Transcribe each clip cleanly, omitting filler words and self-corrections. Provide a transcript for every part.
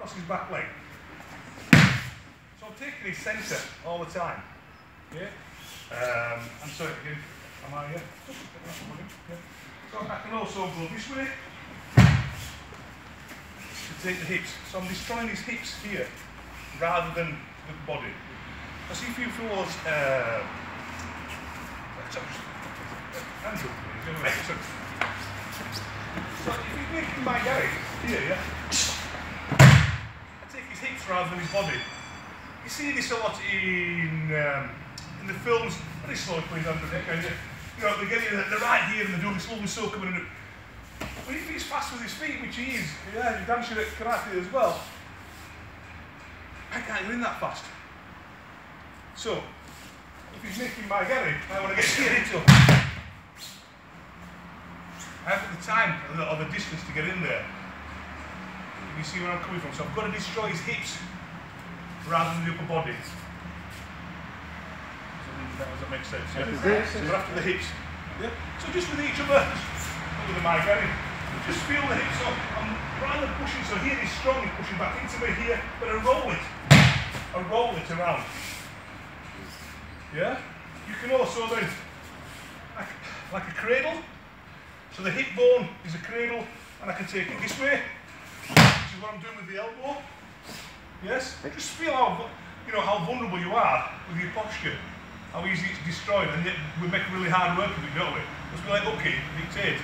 across his back leg. So I'm taking his centre all the time. Yeah. And so again, am I here? Yeah. So I can also go this way to take the hips. So I'm destroying his hips here rather than the body. I see if you feel those hands up, please. So if you're making my Gary here, yeah, I take his hips rather than his body. You see this a lot in the films. Very slowly, please, Andrew. You know, they're getting the right here and they're doing slowly so coming in. But if he's fast with his feet, which he is, yeah, he's dancing at karate as well, I can't go in that fast. So, if he's making my Gary, I want to get here into him. I haven't got the time or the distance to get in there. You see where I'm coming from? So I've got to destroy his hips rather than the upper body. Does that make sense? Yeah? So we're after the hips. Yeah? So just with each other, with the my Gary, just feel the hips. So I'm rather pushing, so here he's strong, he's pushing back into me here, but I roll it. I roll it around. Yeah? You can also then, like a cradle. So the hip bone is a cradle, and I can take it this way, which is what I'm doing with the elbow. Yes? Just feel how, you know, how vulnerable you are with your posture, how easy it's destroyed, and yet we make really hard work of it, don't we? Just be like, okay, dictate.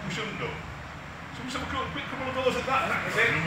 We shouldn't do. So we just have a quick couple of goes at that. That's it.